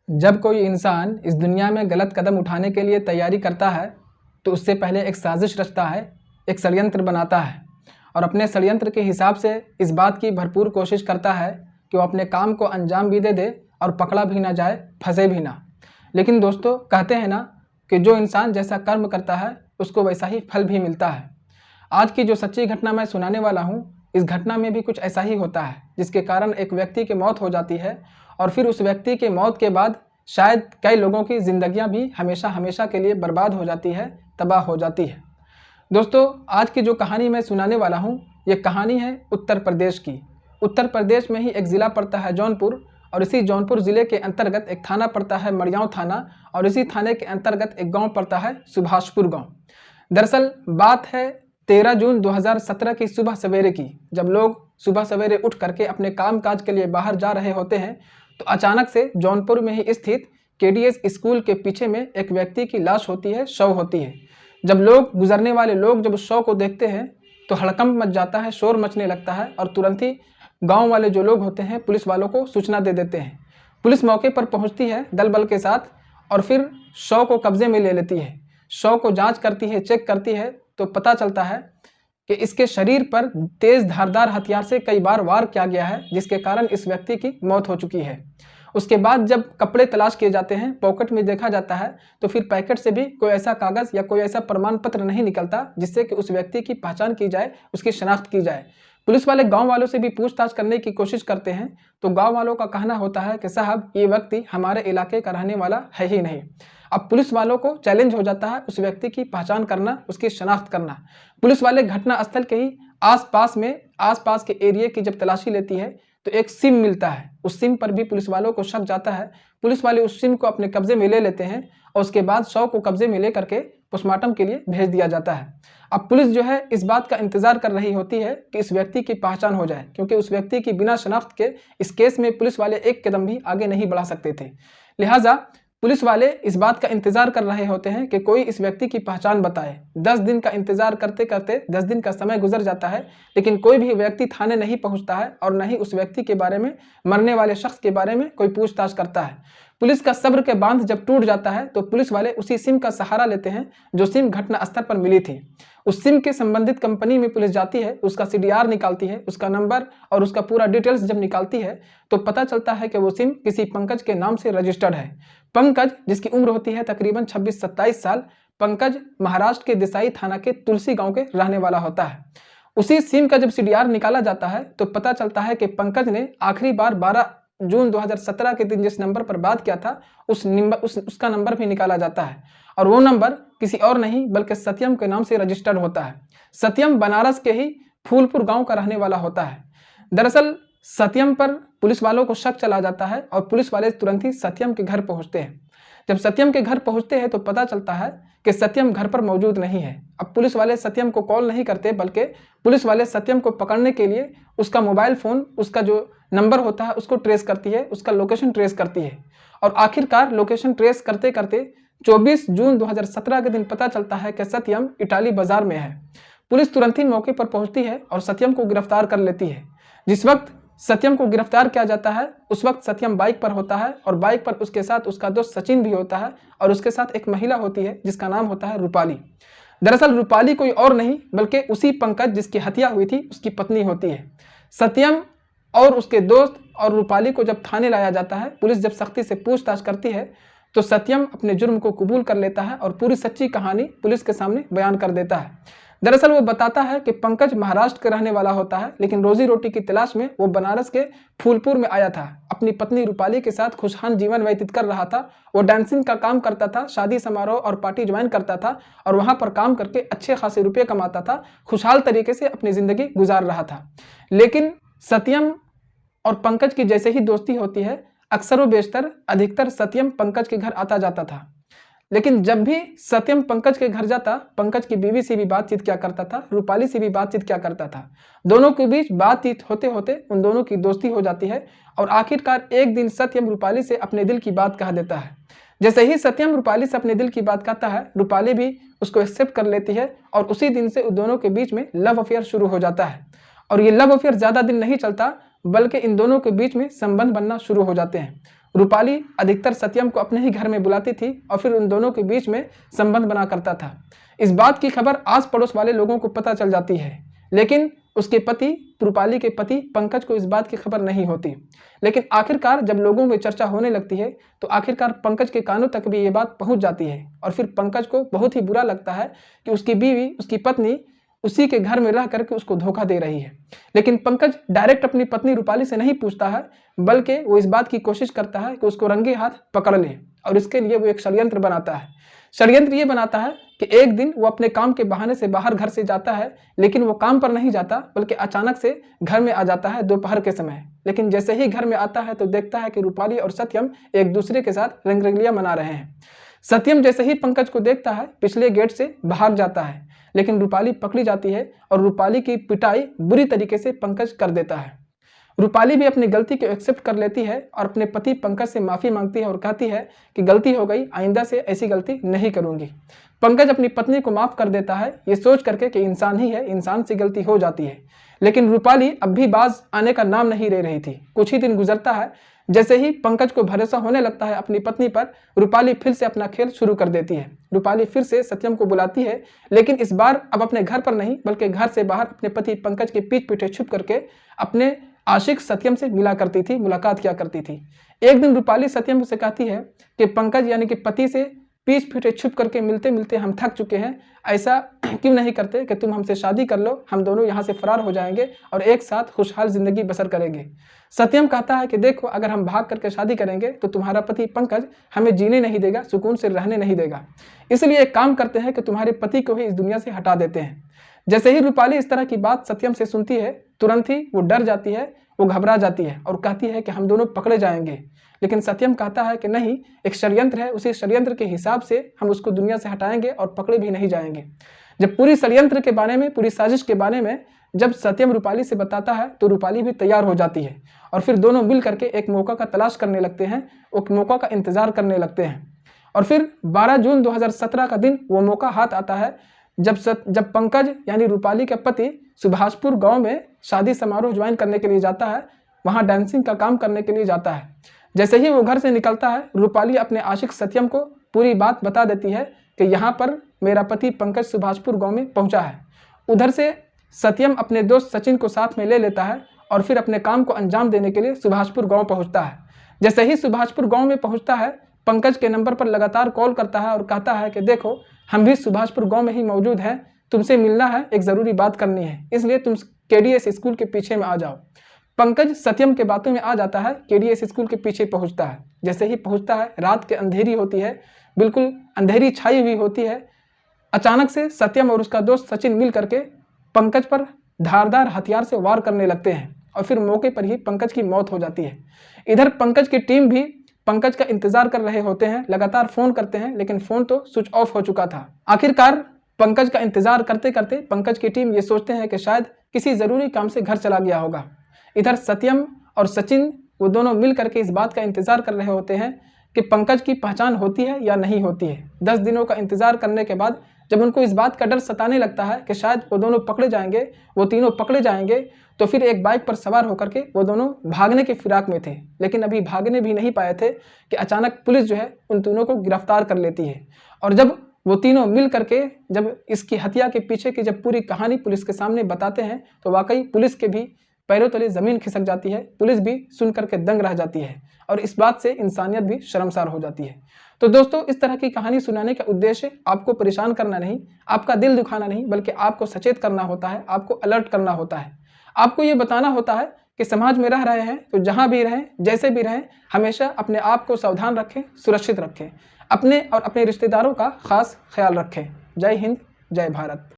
जब कोई इंसान इस दुनिया में गलत कदम उठाने के लिए तैयारी करता है तो उससे पहले एक साजिश रचता है, एक षड्यंत्र बनाता है और अपने षड्यंत्र के हिसाब से इस बात की भरपूर कोशिश करता है कि वो अपने काम को अंजाम भी दे और पकड़ा भी ना जाए, फंसे भी ना। लेकिन दोस्तों, कहते हैं ना कि जो इंसान जैसा कर्म करता है उसको वैसा ही फल भी मिलता है। आज की जो सच्ची घटना मैं सुनाने वाला हूँ, इस घटना में भी कुछ ऐसा ही होता है, जिसके कारण एक व्यक्ति की मौत हो जाती है और फिर उस व्यक्ति के मौत के बाद शायद कई लोगों की ज़िंदगियां भी हमेशा हमेशा के लिए बर्बाद हो जाती है, तबाह हो जाती है। दोस्तों, आज की जो कहानी मैं सुनाने वाला हूँ, ये कहानी है उत्तर प्रदेश की। उत्तर प्रदेश में ही एक ज़िला पड़ता है जौनपुर, और इसी जौनपुर ज़िले के अंतर्गत एक थाना पड़ता है मड़ियांव थाना, और इसी थाने के अंतर्गत एक गाँव पड़ता है सुभाषपुर गाँव। दरअसल बात है 13 जून 2017 की सुबह सवेरे की, जब लोग सुबह सवेरे उठ करके अपने काम काज के लिए बाहर जा रहे होते हैं तो अचानक से जौनपुर में ही स्थित केडीएस स्कूल के पीछे में एक व्यक्ति की लाश होती है, शव होती है। जब लोग, गुजरने वाले लोग जब उस शव को देखते हैं तो हड़कंप मच जाता है, शोर मचने लगता है और तुरंत ही गाँव वाले जो लोग होते हैं पुलिस वालों को सूचना दे देते हैं। पुलिस मौके पर पहुँचती है दल बल के साथ और फिर शव को कब्जे में ले लेती है। शव को जाँच करती है, चेक करती है तो पता चलता है कि इसके शरीर पर तेज धारदार हथियार से कई बार वार किया गया है, जिसके कारण इस व्यक्ति की मौत हो चुकी है। उसके बाद जब कपड़े तलाश किए जाते हैं, पॉकेट में देखा जाता है तो फिर पैकेट से भी कोई ऐसा कागज़ या कोई ऐसा प्रमाण पत्र नहीं निकलता जिससे कि उस व्यक्ति की पहचान की जाए, उसकी शनाख्त की जाए। पुलिस वाले गांव वालों से भी पूछताछ करने की कोशिश करते हैं तो गांव वालों का कहना होता है कि साहब, ये व्यक्ति हमारे इलाके का रहने वाला है ही नहीं। अब पुलिस वालों को चैलेंज हो जाता है उस व्यक्ति की पहचान करना, उसकी शनाख्त करना। पुलिस वाले घटना स्थल के ही आसपास के एरिया की जब तलाशी लेती है तो एक सिम मिलता है। उस सिम पर भी पुलिस वालों को शक जाता है। पुलिस वाले उस सिम को अपने कब्जे में ले लेते हैं और उसके बाद शव को कब्जे में लेकर के पोस्टमार्टम के लिए भेज दिया जाता है। अब पुलिस जो है इस बात का इंतजार कर रही होती है कि इस व्यक्ति की पहचान हो जाए, क्योंकि उस व्यक्ति की बिना शनाख्त के इस केस में पुलिस वाले एक कदम भी आगे नहीं बढ़ा सकते थे। लिहाजा पुलिस वाले इस बात का इंतजार कर रहे होते हैं कि कोई इस व्यक्ति की पहचान बताए। 10 दिन का इंतजार करते करते 10 दिन का समय गुजर जाता है, लेकिन कोई भी व्यक्ति थाने नहीं पहुंचता है और न ही उस व्यक्ति के बारे में, मरने वाले शख्स के बारे में कोई पूछताछ करता है। पुलिस का सब्र के बांध जब टूट जाता है तो पुलिस वाले उसी सिम का सहारा लेते हैं जो सिम घटना स्थल पर मिली थी। उस सिम के संबंधित कंपनी में पुलिस जाती है, उसका सीडीआर निकालती है, उसका नंबर और उसका पूरा डिटेल्स जब निकालती है तो पता चलता है कि वो सिम किसी पंकज के नाम से रजिस्टर्ड है। पंकज, जिसकी उम्र होती है तकरीबन 26-27 साल, पंकज महाराष्ट्र के देसाई थाना के तुलसी गांव के रहने वाला होता है। उसी सिम का जब सीडीआर निकाला जाता है तो पता चलता है कि पंकज ने आखिरी बार 12 जून 2017 के दिन जिस नंबर पर बात किया था उसका नंबर भी निकाला जाता है और वो नंबर किसी और नहीं बल्कि सत्यम के नाम से रजिस्टर्ड होता है। सत्यम बनारस के ही फूलपुर गांव का रहने वाला होता है। दरअसल सत्यम पर पुलिस वालों को शक चला जाता है और पुलिस वाले तुरंत ही सत्यम के घर पहुंचते हैं। जब सत्यम के घर पहुंचते हैं तो पता चलता है कि सत्यम घर पर मौजूद नहीं है। अब पुलिस वाले सत्यम को कॉल नहीं करते, बल्कि पुलिस वाले सत्यम को पकड़ने के लिए उसका मोबाइल फ़ोन, उसका जो नंबर होता है उसको ट्रेस करती है, उसका लोकेशन ट्रेस करती है और आखिरकार लोकेशन ट्रेस करते करते 24 जून 2017 के दिन पता चलता है कि सत्यम इटाली बाजार में है। पुलिस तुरंत ही मौके पर पहुंचती है और सत्यम को गिरफ्तार कर लेती है। जिस वक्त सत्यम को गिरफ्तार किया जाता है उस वक्त सत्यम बाइक पर होता है और बाइक पर उसके साथ उसका दोस्त सचिन भी होता है और उसके साथ एक महिला होती है जिसका नाम होता है रूपाली। दरअसल रूपाली कोई और नहीं बल्कि उसी पंकज जिसकी हत्या हुई थी उसकी पत्नी होती है। सत्यम और उसके दोस्त और रूपाली को जब थाने लाया जाता है, पुलिस जब सख्ती से पूछताछ करती है तो सत्यम अपने जुर्म को कबूल कर लेता है और पूरी सच्ची कहानी पुलिस के सामने बयान कर देता है। दरअसल वो बताता है कि पंकज महाराष्ट्र के रहने वाला होता है, लेकिन रोजी रोटी की तलाश में वो बनारस के फूलपुर में आया था। अपनी पत्नी रूपाली के साथ खुशहाल जीवन व्यतीत कर रहा था। वो डांसिंग का काम करता था, शादी समारोह और पार्टी ज्वाइन करता था और वहाँ पर काम करके अच्छे खासे रुपये कमाता था, खुशहाल तरीके से अपनी ज़िंदगी गुजार रहा था। लेकिन सत्यम और पंकज की जैसे ही दोस्ती होती है, अक्सर व बेशतर अधिकतर सत्यम पंकज के घर आता जाता था। लेकिन जब भी सत्यम पंकज के घर जाता, पंकज की बीवी से भी बातचीत क्या करता था, रूपाली से भी बातचीत क्या करता था। दोनों के बीच बातचीत होते होते उन दोनों की दोस्ती हो जाती है और आखिरकार एक दिन सत्यम रूपाली से अपने दिल की बात कह देता है। जैसे ही सत्यम रूपाली से अपने दिल की बात कहता है, रूपाली भी उसको एक्सेप्ट कर लेती है और उसी दिन से उन दोनों के बीच में लव अफेयर शुरू हो जाता है। और ये लव अफेयर ज़्यादा दिन नहीं चलता, बल्कि इन दोनों के बीच में संबंध बनना शुरू हो जाते हैं। रूपाली अधिकतर सत्यम को अपने ही घर में बुलाती थी और फिर उन दोनों के बीच में संबंध बना करता था। इस बात की खबर आस पड़ोस वाले लोगों को पता चल जाती है, लेकिन उसके पति, रूपाली के पति पंकज को इस बात की खबर नहीं होती। लेकिन आखिरकार जब लोगों में चर्चा होने लगती है तो आखिरकार पंकज के कानों तक भी ये बात पहुंच जाती है और फिर पंकज को बहुत ही बुरा लगता है कि उसकी बीवी, उसकी पत्नी उसी के घर में रह करके उसको धोखा दे रही है। लेकिन पंकज डायरेक्ट अपनी पत्नी रूपाली से नहीं पूछता है, बल्कि वो इस बात की कोशिश करता है कि उसको रंगे हाथ पकड़ ले और इसके लिए वो एक षड्यंत्र बनाता है। षड्यंत्र ये बनाता है कि एक दिन वो अपने काम के बहाने से बाहर घर से जाता है, लेकिन वो काम पर नहीं जाता बल्कि अचानक से घर में आ जाता है दोपहर के समय। लेकिन जैसे ही घर में आता है तो देखता है कि रूपाली और सत्यम एक दूसरे के साथ रंगरलियां मना रहे हैं। सत्यम जैसे ही पंकज को देखता है पिछले गेट से बाहर जाता है, लेकिन रूपाली पकड़ी जाती है और रूपाली की पिटाई बुरी तरीके से पंकज कर देता है। रूपाली भी अपनी गलती को एक्सेप्ट कर लेती है और अपने पति पंकज से माफ़ी मांगती है और कहती है कि गलती हो गई, आइंदा से ऐसी गलती नहीं करूंगी। पंकज अपनी पत्नी को माफ़ कर देता है, ये सोच करके कि इंसान ही है, इंसान से गलती हो जाती है। लेकिन रूपाली अब भी बाज आने का नाम नहीं ले रही थी। कुछ ही दिन गुजरता है, जैसे ही पंकज को भरोसा होने लगता है अपनी पत्नी पर, रूपाली फिर से अपना खेल शुरू कर देती है। रूपाली फिर से सत्यम को बुलाती है, लेकिन इस बार अब अपने घर पर नहीं बल्कि घर से बाहर अपने पति पंकज के पीठ पीछे छुप करके अपने आशिक सत्यम से मिला करती थी, मुलाकात किया करती थी। एक दिन रूपाली सत्यम से कहती है कि पंकज यानी कि पति से पीठ पीछे छुप करके मिलते मिलते हम थक चुके हैं, ऐसा क्यों नहीं करते कि तुम हमसे शादी कर लो, हम दोनों यहाँ से फरार हो जाएंगे और एक साथ खुशहाल जिंदगी बसर करेंगे। सत्यम कहता है कि देखो, अगर हम भाग करके शादी करेंगे तो तुम्हारा पति पंकज हमें जीने नहीं देगा, सुकून से रहने नहीं देगा, इसलिए एक काम करते हैं कि तुम्हारे पति को ही इस दुनिया से हटा देते हैं। जैसे ही रूपाली इस तरह की बात सत्यम से सुनती है, तुरंत ही वो डर जाती है, वो घबरा जाती है और कहती है कि हम दोनों पकड़े जाएंगे। लेकिन सत्यम कहता है कि नहीं, एक षड्यंत्र है, उसी षड्यंत्र के हिसाब से हम उसको दुनिया से हटाएंगे और पकड़े भी नहीं जाएंगे। जब पूरी षड्यंत्र के बारे में, पूरी साजिश के बारे में जब सत्यम रूपाली से बताता है तो रूपाली भी तैयार हो जाती है और फिर दोनों मिल करके एक मौका का तलाश करने लगते हैं, एक मौका का इंतजार करने लगते हैं। और फिर 12 जून 2017 का दिन वो मौका हाथ आता है जब पंकज यानी रूपाली का पति सुभाषपुर गांव में शादी समारोह ज्वाइन करने के लिए जाता है, वहां डांसिंग का काम करने के लिए जाता है। जैसे ही वो घर से निकलता है, रूपाली अपने आशिक सत्यम को पूरी बात बता देती है कि यहाँ पर मेरा पति पंकज सुभाषपुर गांव में पहुंचा है। उधर से सत्यम अपने दोस्त सचिन को साथ में ले लेता है और फिर अपने काम को अंजाम देने के लिए सुभाषपुर गांव पहुंचता है। जैसे ही सुभाषपुर गांव में पहुंचता है, पंकज के नंबर पर लगातार कॉल करता है और कहता है कि देखो, हम भी सुभाषपुर गांव में ही मौजूद हैं, तुमसे मिलना है, एक ज़रूरी बात करनी है, इसलिए तुम KDS स्कूल के पीछे में आ जाओ। पंकज सत्यम के बातों में आ जाता है, KDS स्कूल के पीछे पहुंचता है। जैसे ही पहुंचता है, रात के अंधेरी होती है, बिल्कुल अंधेरी छाई हुई होती है। अचानक से सत्यम और उसका दोस्त सचिन मिल करके पंकज पर धारदार हथियार से वार करने लगते हैं और फिर मौके पर ही पंकज की मौत हो जाती है। इधर पंकज की टीम भी पंकज का इंतजार कर रहे होते हैं, लगातार फोन करते हैं, लेकिन फोन तो स्विच ऑफ हो चुका था। आखिरकार पंकज का इंतजार करते करते पंकज की टीम ये सोचते हैं कि शायद किसी ज़रूरी काम से घर चला गया होगा। इधर सत्यम और सचिन वो दोनों मिल करके इस बात का इंतजार कर रहे होते हैं कि पंकज की पहचान होती है या नहीं होती है। 10 दिनों का इंतजार करने के बाद जब उनको इस बात का डर सताने लगता है कि शायद वो दोनों पकड़े जाएंगे, वो तीनों पकड़े जाएंगे, तो फिर एक बाइक पर सवार होकर के वो दोनों भागने के फिराक में थे। लेकिन अभी भागने भी नहीं पाए थे कि अचानक पुलिस जो है उन तीनों को गिरफ्तार कर लेती है। और जब वो तीनों मिल करके जब इसकी हत्या के पीछे की जब पूरी कहानी पुलिस के सामने बताते हैं तो वाकई पुलिस के भी पैरों तले ज़मीन खिसक जाती है, पुलिस भी सुन करके दंग रह जाती है और इस बात से इंसानियत भी शर्मसार हो जाती है। तो दोस्तों, इस तरह की कहानी सुनाने का उद्देश्य आपको परेशान करना नहीं, आपका दिल दुखाना नहीं, बल्कि आपको सचेत करना होता है, आपको अलर्ट करना होता है। आपको ये बताना होता है कि समाज में रह रहे हैं तो जहाँ भी रहें, जैसे भी रहें, हमेशा अपने आप को सावधान रखें, सुरक्षित रखें, अपने और अपने रिश्तेदारों का खास ख्याल रखें। जय हिंद, जय भारत।